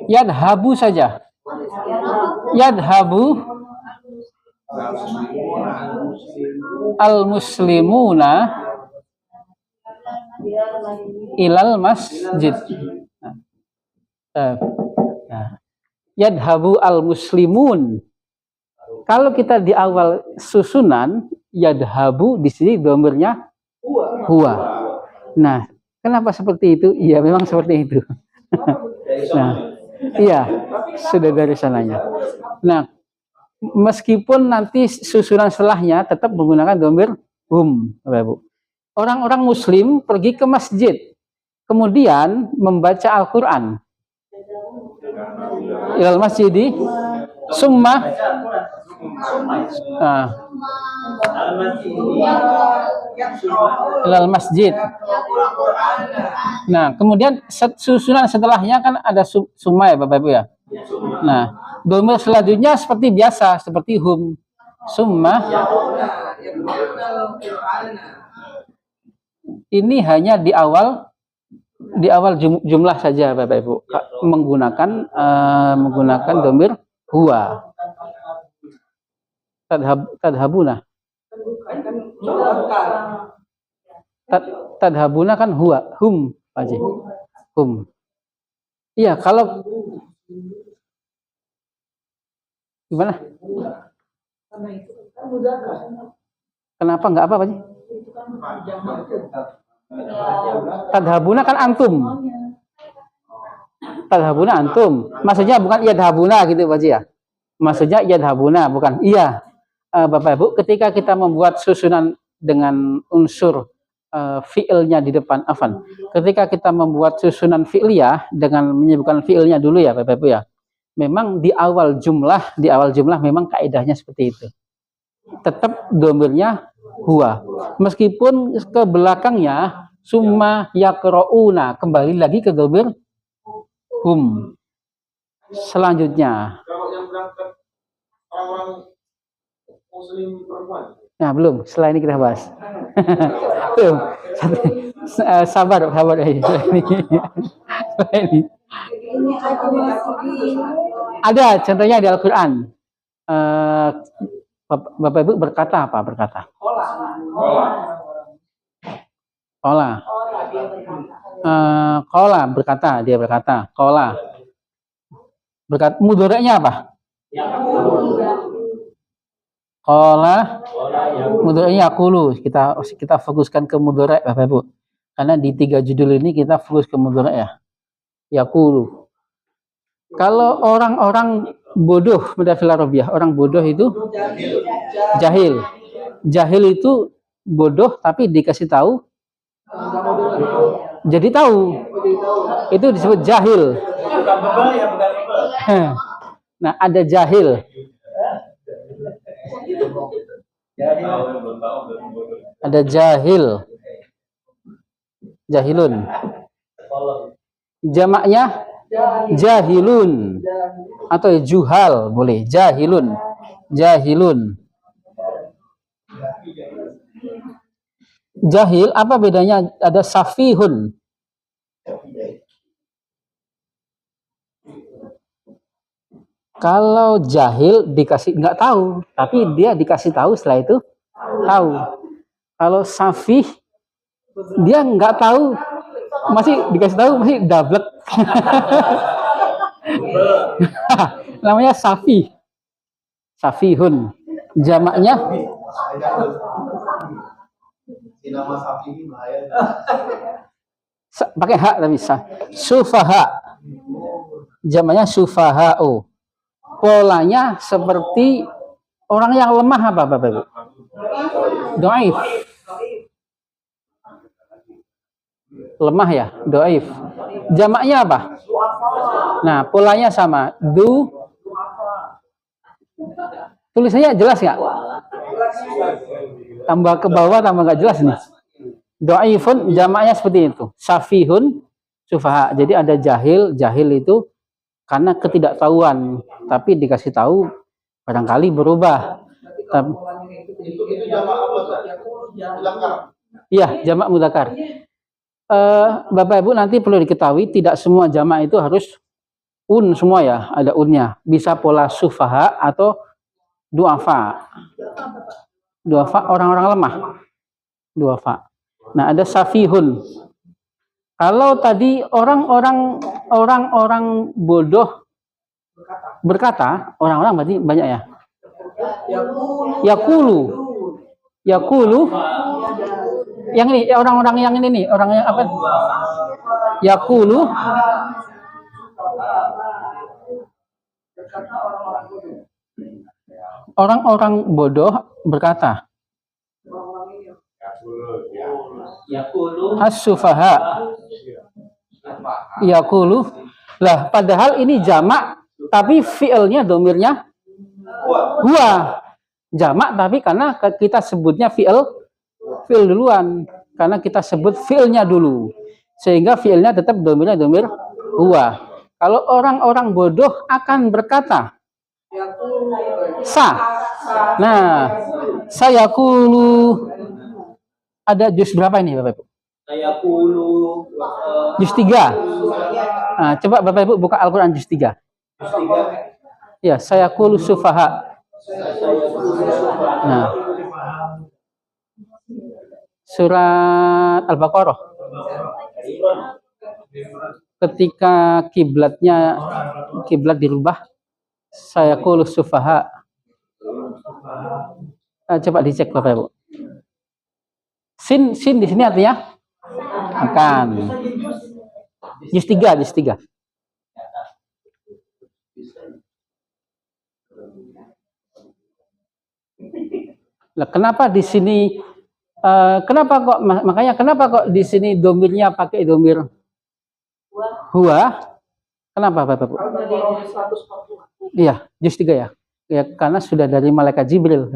yadhabu saja. Yadhabu al-muslimuna ilal masjid. Yadhabu al-muslimun. Kalau kita di awal susunan yadhabu, di sini dhamirnya huwa. Nah, kenapa seperti itu? Iya, memang seperti itu. Nah, iya, sudah dari sananya. Nah, meskipun nanti susunan setelahnya tetap menggunakan dhamir hum, Bapak Ibu. Orang-orang muslim pergi ke masjid, kemudian membaca Al-Qur'an. Ilal masjidi summa ilal masjid. Nah, kemudian susunan setelahnya kan ada summa ya Bapak Ibu ya. Nah, dhamir selanjutnya seperti biasa, seperti hum. Summa. Ini hanya di awal jumlah saja Bapak Ibu, menggunakan dhamir huwa. Tadhabuna. Tadhabuna kan huwa, hum aja. Hum. Iya, kalau gimana? Kenapa enggak apa Pak? Tadhabuna kan antum. Tadhabuna antum. Maksudnya bukan yadhabuna gitu Pak ya. Maksudnya yadhabuna bukan. Iya. Bapak Ibu, ketika kita membuat susunan dengan unsur fi'ilnya di depan afan. Ketika kita membuat susunan fi'liyah dengan menyebutkan fi'ilnya dulu ya Bapak Ibu ya. Memang di awal jumlah memang kaidahnya seperti itu. Tetap dhamirnya huwa. Meskipun ke belakangnya summa yaqrauna, kembali lagi ke dhamir hum. Selanjutnya. Orang-orang muslim perempuan. Nah, belum. Setelah ini kita bahas. Belum. Sabar. Ini. Ada contohnya di Al-Qur'an. Bapak Ibu berkata apa? Berkata. Qala berkata, dia berkata. Qala. Berkata mudhari'nya apa? Qala mudhari'nya yaqulu. Kita fokuskan ke mudhari' Bapak Ibu. Karena di 3 judul ini kita fokus ke mudhari' ya. Yaqulu. Kalau orang-orang bodoh mendafil Arabiyah, orang bodoh itu jahil. Jahil itu bodoh tapi dikasih tahu jadi tahu. Itu disebut jahil. Nah, ada jahil. Ada jahil. Jahilun. Jamaknya jahilun atau juhal boleh. Jahilun. Jahil apa bedanya? Ada safihun. Kalau jahil dikasih nggak tahu, tapi dia dikasih tahu setelah itu tahu. Kalau safih dia nggak tahu, masih dikasih tahu masih dablek. Namanya safih. Safihun. Jamaknya Nama sapi ini bahaya. pakai hak tapi sufaha. Jamaknya sufaha'u. Polanya seperti orang yang lemah apa Bapak Ibu? Doaif. Lemah ya, doaif. Jamaknya apa? Nah, polanya sama. Tulisannya jelas nggak? Tambah ke bawah tambah nggak jelas nih. Doaifun jamaknya seperti itu. Safihun sufaha. Jadi ada jahil. Jahil itu karena ketidaktahuan, tapi dikasih tahu barangkali berubah. Itu jamak apa tuh? Mudzakkar. Iya, jamak mudzakkar. Bapak Ibu nanti perlu diketahui tidak semua jamak itu harus semua ya, ada unnya. Bisa pola sufaha atau duafa. Duafa orang-orang lemah. Duafa. Nah, ada safihun. Kalau tadi orang-orang bodoh berkata, orang-orang berarti banyak ya. Yakulu. Yang ini orang-orang yang ini nih, orang yang apa? Yakulu. Orang-orang bodoh berkata. As-sufaha. Yakulu. Lah, padahal ini jamak, tapi fi'ilnya domirnya huwa. Jamak, tapi karena kita sebutnya fi'il duluan. Karena kita sebut fi'ilnya dulu. Sehingga fi'ilnya tetap domirnya domir huwa. Kalau orang-orang bodoh akan berkata, Nah, sayakulu. Ada juz berapa ini Bapak Ibu? Sayakulu. Juz 3. Nah, coba Bapak Ibu buka Al-Quran juz 3. Ya, sayakulu sufaha. Nah, surat Al-Baqarah. Ketika kiblat dirubah, sayakulu sufaha. Coba dicek Bapak Ibu. Sin di sini artinya akan. Juz 3. Lah, kenapa di sini kenapa kok di sini domirnya pakai domir huwa? Kenapa Bapak Ibu? Iya, juz 3 ya. Ya, karena sudah dari malaikat Jibril.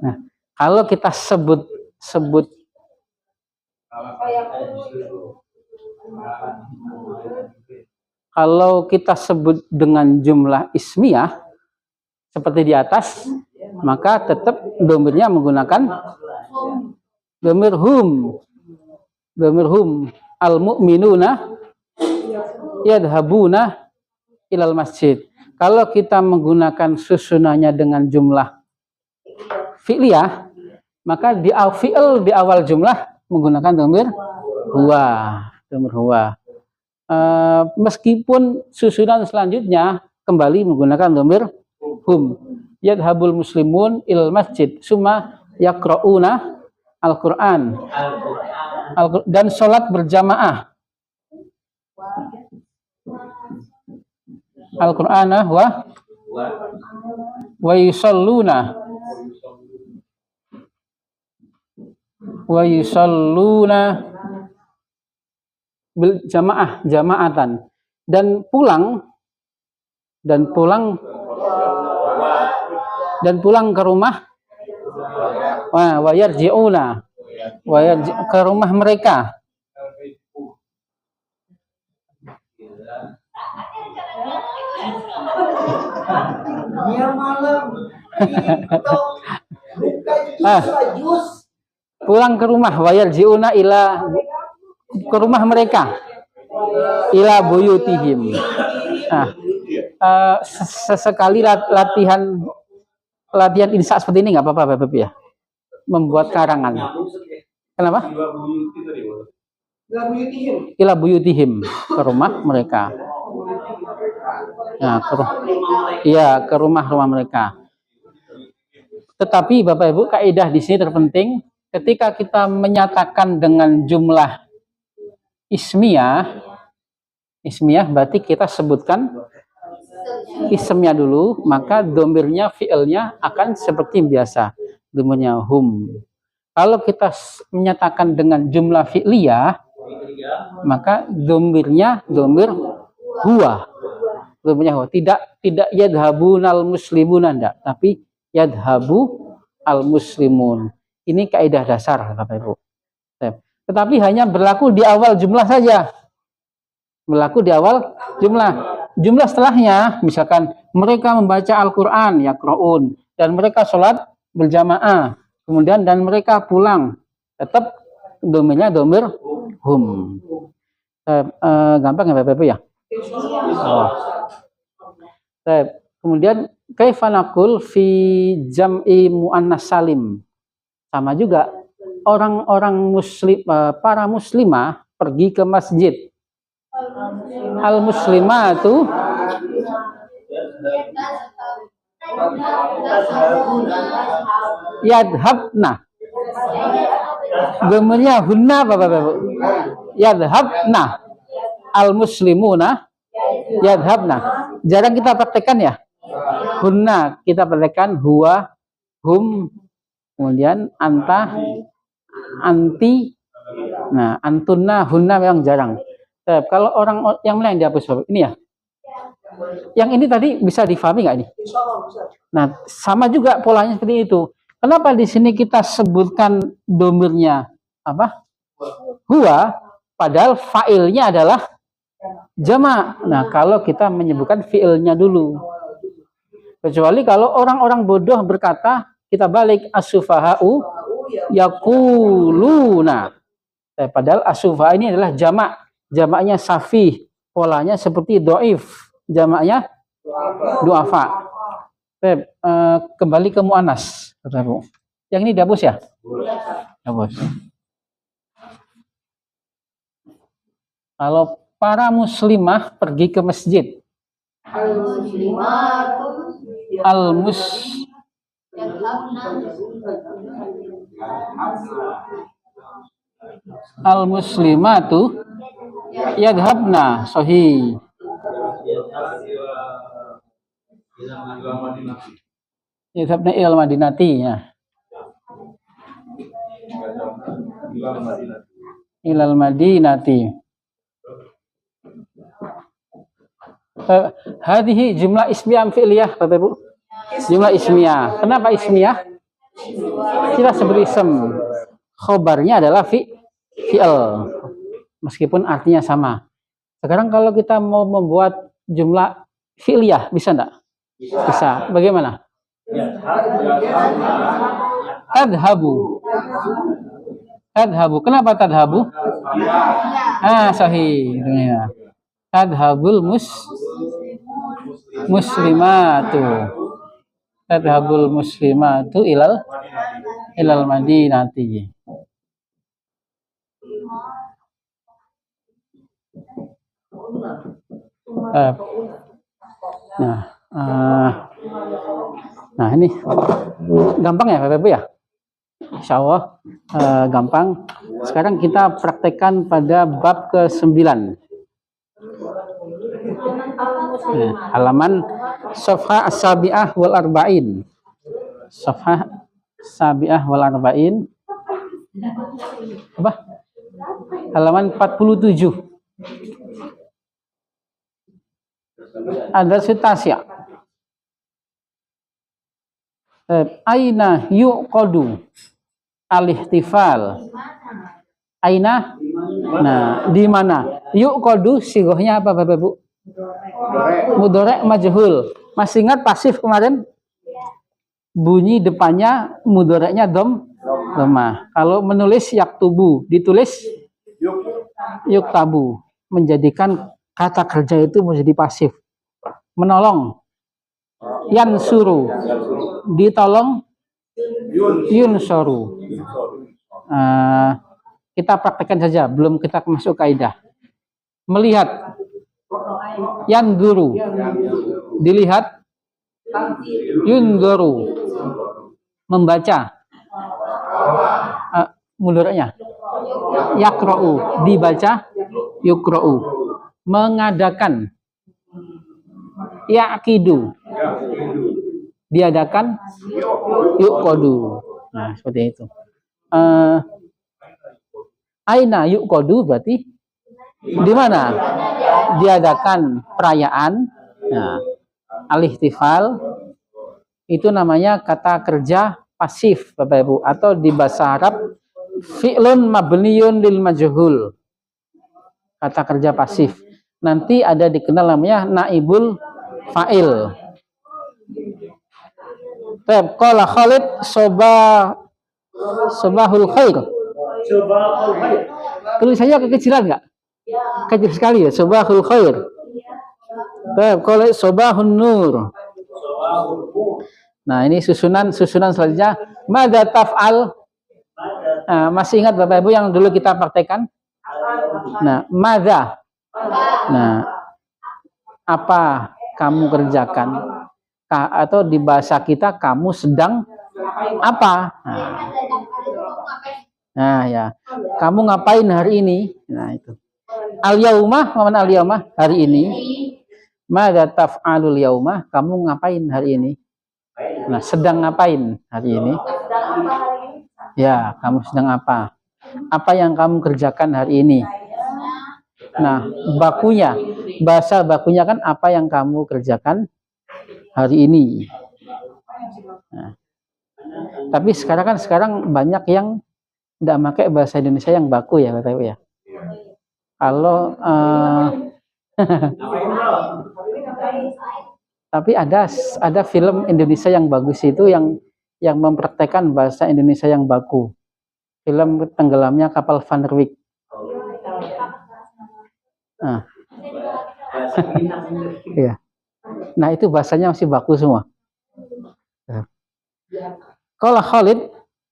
Nah, kalau kita sebut dengan jumlah ismiyah seperti di atas, maka tetap domirnya menggunakan domir hum. Al-mu'minuna yadhabuna ilal masjid. Kalau kita menggunakan susunannya dengan jumlah fi'liyah, maka fi'il di awal jumlah menggunakan domir huwa. Meskipun susunan selanjutnya kembali menggunakan domir hum. Yadhabul muslimun ilal masjid summa yaqra'una al-Qur'an. Dan sholat berjamaah. Al-Qur'ana wa yusalluna bil jamaatan dan pulang ke rumah wa yarji'una ke rumah mereka. Pulang ke rumah wa yarji'una ke rumah mereka ila buyutihim. sesekali latihan insa seperti ini nggak apa-apa Bapak ya, membuat karangan. Kenapa? Ila buyutihim, ke rumah mereka. Ya, ke rumah-rumah mereka. Tetapi Bapak Ibu, kaidah di sini terpenting ketika kita menyatakan dengan jumlah ismiyah berarti kita sebutkan ismnya dulu, maka domirnya, fiilnya akan seperti biasa, domirnya hum. Kalau kita menyatakan dengan jumlah fi'liyah, maka domirnya domir huwa. Domirnya huwa. Tidak yadhabunal muslimun, enggak, tapi yadhabu al muslimun. Ini kaidah dasar Bapak Ibu. Tetapi hanya berlaku di awal jumlah saja. Berlaku di awal jumlah. Jumlah setelahnya, misalkan mereka membaca Al-Quran, yaqra'un, dan mereka sholat berjamaah, kemudian dan mereka pulang, tetap domirnya domir hum. Gampang ya Bapak Ibu ya? Kemudian kaifa naqul fi jam'i muannas salim. Sama juga orang-orang muslim, para muslimah pergi ke masjid. Al muslimatu yadhabna. Domirnya hunna Bapak Ibu. Yadhabna. Al muslimuna yadhabna. Jarang kita praktekkan ya. Hunna kita praktekkan huwa, hum, kemudian anta, anti. Nah, antunna, hunna memang jarang. Kalau orang yang mana yang dihapus ini ya? Yang ini tadi bisa difahami nggak ini? Nah, sama juga polanya seperti itu. Kenapa di sini kita sebutkan domirnya apa? Huwa, padahal fa'ilnya adalah jama'. Nah, kalau kita menyebutkan fi'ilnya dulu. Kecuali kalau orang-orang bodoh berkata, kita balik as-sufaha'u yaquluna. Padahal as-sufaha ini adalah jama'. Jamaknya safih. Polanya seperti do'if. Jamaknya du'afa. Kembali ke mu'anas. Yang ini dihapus ya? Dihapus. Kalau para muslimah pergi ke masjid. Al-muslimatu yadhabna, sahih. Yadhabna ilal madinati ya. Ilal madinati. Hadhihi jumlah ismiyah fi'liyah Bapak Ibu. Jumlah ismiyah. Kenapa ismiyah? Kita sebut ism. Khobarnya adalah fi'il. Meskipun artinya sama. Sekarang kalau kita mau membuat jumlah fi'liyah, bisa enggak? Bisa. Bagaimana? Tadhabu. Tadhabu. Kenapa tadhabu? Sahih. Ya. Tadhabul muslimatu. Tadhabul muslimatu ilal madinati. Nah ini gampang ya Bapak Ibu ya. Insya Allah gampang. Sekarang kita praktekkan pada bab ke-9. Halaman Safha as-sabi'ah wal arba'in. Safha sabi'ah wal arba'in. Apa? Halaman 47. Ada situasi. Aina yuqadu al-ihtifal. Aina, nah di mana? Yuqadu sigohnya apa Bapak Ibu? Mudhari' majhul. Masih ingat pasif kemarin? Bunyi depannya mudhari'nya dhammah. Kalau menulis yaktubu, ditulis yuktabu. Menjadikan kata kerja itu menjadi pasif. menolong. Yansuru, ditolong. Yunsoru. Kita praktekkan saja, belum kita masuk kaidah. Melihat. Yanzuru, dilihat. Yunzoru, membaca. Mudhari'nya. Yaqra'u, dibaca. Yuqra'u, mengadakan. Yaqidu, diadakan. Yuqadu. Nah, seperti itu. Aina yuqadu berarti di mana diadakan perayaan. Nah, al-ihtifal itu namanya kata kerja pasif, Bapak Ibu, atau di bahasa Arab fi'lun mabniyun lil majhul. Kata kerja pasif. Nanti ada dikenal namanya naibul fa'il. Qala Khalid sobahul khair. Tulisannya kekecilan nggak? Kecil sekali ya, sobahul khair. Qala sobahun nur. Nah, ini susunan selanjutnya. Madza taf'al? Masih ingat Bapak Ibu yang dulu kita praktekkan? Nah, madza. Nah, apa kamu kerjakan? Atau di bahasa kita, kamu sedang apa? Nah, ya. Kamu ngapain hari ini? Nah, itu. Al-yaumah, mana al-yaumah? Hari ini. Madza taf'alul yaumah? Kamu ngapain hari ini? Nah, sedang ngapain hari ini? Ya, kamu sedang apa? Apa yang kamu kerjakan hari ini? Nah, bakunya, bahasa bakunya kan apa yang kamu kerjakan hari ini. Nah, tapi sekarang banyak yang tidak pakai bahasa Indonesia yang baku ya, Bapak Ibu ya. Kalau tapi ada film Indonesia yang bagus itu yang mempraktekkan bahasa Indonesia yang baku. Film Tenggelamnya Kapal Van der Wijk. Nah. Iya. Nah, itu bahasanya masih baku semua. Kalau Khalid,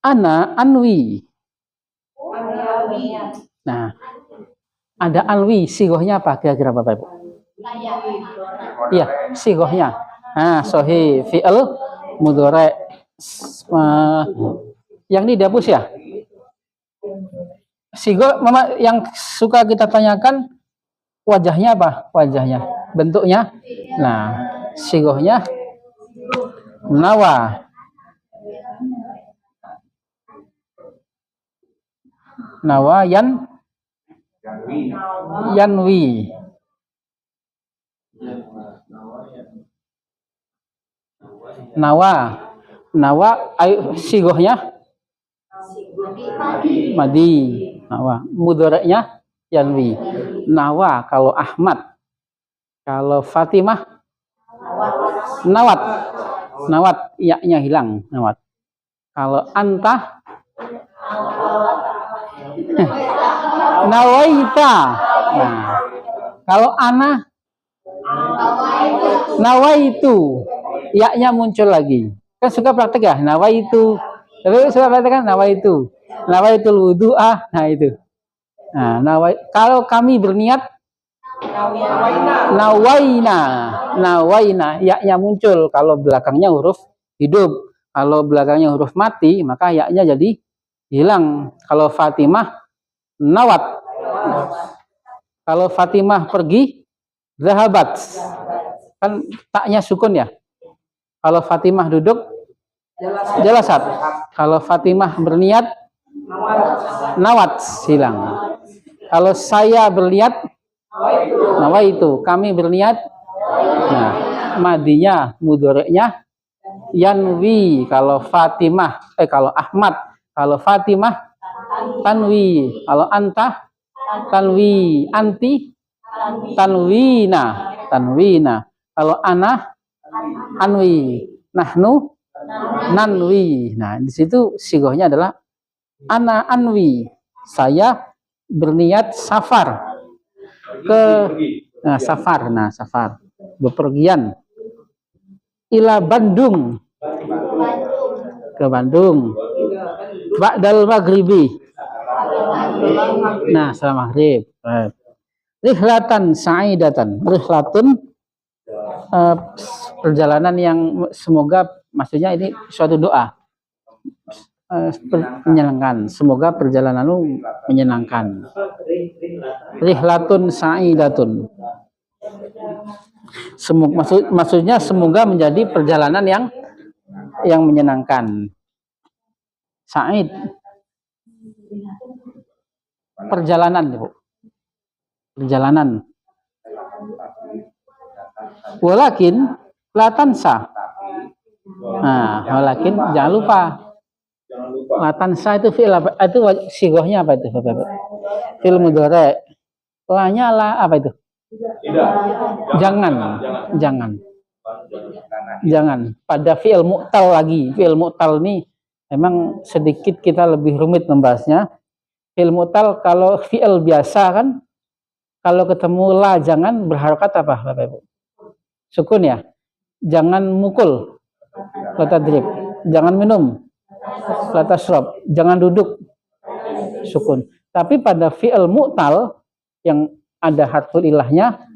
ana anwi. Nah, ada anwi, sigohnya apa kira-kira Bapak Ibu? Iya, sigohnya. Nah, sohi fi'il mudhari. Yang ini dihapus ya? Sigo, mama yang suka kita tanyakan wajahnya apa? Wajahnya, bentuknya. Nah, sigohnya nawa. Nawa yanwi. Nawa ayo sigohnya madi. Nawa, mudhari'nya yanwi. Nawa kalau Ahmad, kalau Fatimah nawat. Nawat, ya-nya hilang, nawat. Kalau anta nawaita. Nah, kalau ana nawaitu, ya-nya muncul lagi. Kan suka praktek ya, nawaitu. Tapi suka praktek kan nawaitu. Nawaitul wudu'ah. Nah, itu. Nah, kalau kami berniat nawaina, ya-nya muncul kalau belakangnya huruf hidup. Kalau belakangnya huruf mati, maka ya-nya jadi hilang. Kalau Fatimah nawat. Kalau Fatimah pergi zahabat. Kan taknya sukun ya. Kalau Fatimah duduk jalasat. Kalau Fatimah berniat nawat, hilang. Kalau saya berniat nawaitu, kami berniat. Nah, madinya mudhari'nya yanwi. Kalau Fatimah, kalau Ahmad, kalau Fatimah tanwi. Kalau anta tanwi, anti tanwina. Kalau ana anwi, nahnu nanwi. Nah, di situ sigohnya adalah ana anwi. Saya berniat safar ke safar. bepergian. Ila Bandung, ke Bandung. Ba'dal maghribi, nah setelah maghrib. Rihlatan sa'idatan, rihlatun perjalanan yang semoga, maksudnya ini suatu doa menyenangkan, semoga perjalananmu menyenangkan. Rihlatun sa'idatun, maksudnya semoga menjadi perjalanan yang menyenangkan. Sa'id, perjalanan, Bu. Perjalanan. Walakin latansa. Nah, walakin jangan lupa. Latansa itu fi'il apa? Itu sigohnya apa itu, Bapak? Fi'il mudhari'. La-nya lah apa itu? Jangan. Pada fi'il mu'tal lagi. Fi'il mu'tal ini memang sedikit kita lebih rumit membahasnya. Fi'il mu'tal kalau fi'il biasa kan, kalau ketemu la jangan berharokat apa, Bapak Ibu? Sukun ya. Jangan mukul, la tadrib. Jangan minum, la tashrab. Jangan duduk, sukun. Tapi pada fi'il mu'tal yang ada harful ilahnya,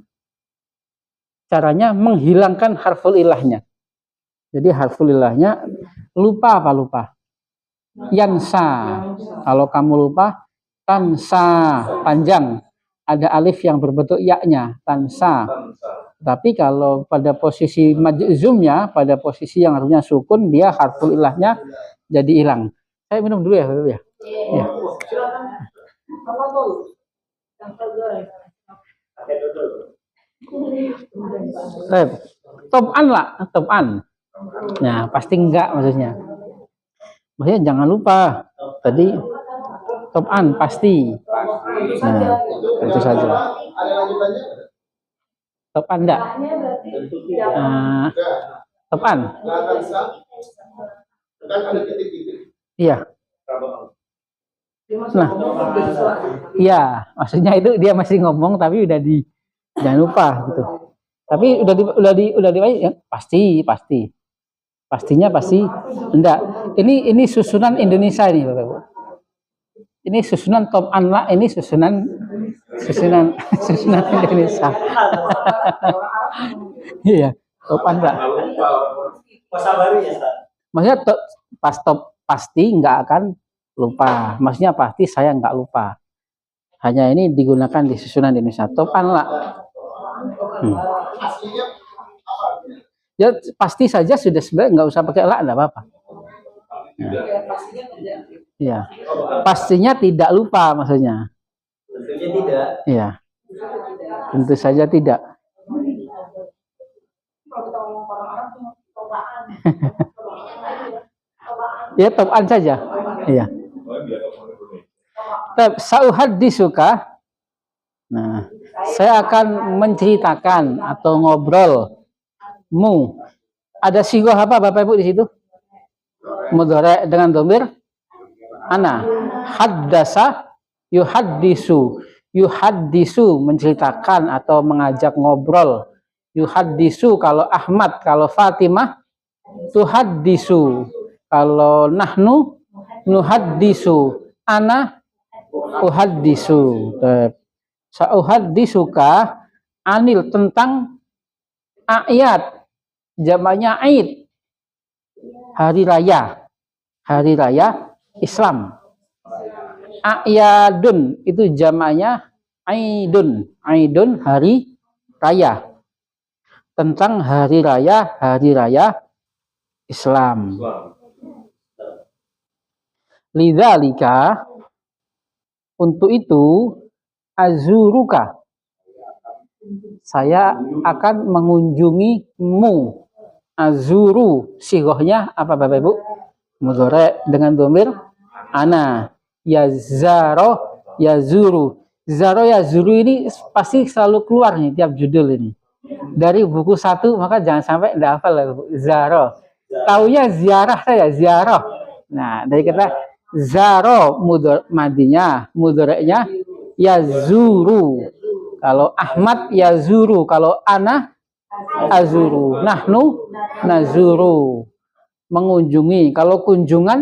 caranya menghilangkan harful ilahnya. Jadi harful ilahnya lupa apa lupa? Yansa. Kalau kamu lupa, tansa, panjang. Ada alif yang berbentuk ya-nya, tansa. Tapi kalau pada posisi majzumnya, pada posisi yang harusnya sukun, dia harful ilahnya jadi hilang. Saya minum dulu ya, Bapak ya. Ya. Apa tuh? Top'an lah, top'an. Nah, pasti enggak maksudnya. Maksudnya jangan lupa. Tadi top'an pasti. Nah, itu saja. Top'an enggak? Top'an. Iya. Nah, iya, maksudnya itu dia masih ngomong tapi udah jangan lupa gitu. Tapi udah di ya, pasti. Pastinya pasti enggak. Ini susunan Indonesia ini, Bapak Ibu. Ini susunan Top'an lah, ini susunan Indonesia. Iya, Top'an enggak. Maksudnya pasti enggak akan lupa. Maksudnya pasti saya enggak lupa. Hanya ini digunakan di susunan Indonesia. Top'an lah. Ya pasti saja sudah, sebenarnya nggak usah pakai la, enggak apa-apa. Ya, pastinya tidak lupa maksudnya. Tentunya tidak. Iya, tentu saja tidak. Ya top'an saja. Iya. Sauhaddisuka. Nah, saya akan menceritakan atau ngobrol mu. Ada sigoh apa Bapak Ibu di situ? Mudhari' dengan dhamir ana. Haddasa yuhaddisu. Yuhaddisu menceritakan atau mengajak ngobrol. Yuhaddisu kalau Ahmad, kalau Fatimah tuhaddisu. Kalau nahnu nuhaddisu. Ana uhaddisu. Sauhaddisuka anil tentang ayat, jamaknya Aid, hari raya Islam. Ayadun itu jamaknya Aidun, hari raya, tentang hari raya Islam. Lidzalika, untuk itu azuruka, saya akan mengunjungimu. Azuru sigohnya apa Bapak Ibu? Mudhari' dengan dhamir ana. Yazaro yazuru. Zaro yazuru ini pasti selalu keluar nih tiap judul ini. Dari buku 1, maka jangan sampai enggak hafal lah, Zaro. Taunya ziarah saya, ziarah. Nah, dari kata zaro madinya, mudhari'nya yazuru. Kalau Ahmad yazuru, kalau ana azuru. Nahnu nazuru. Mengunjungi. Kalau kunjungan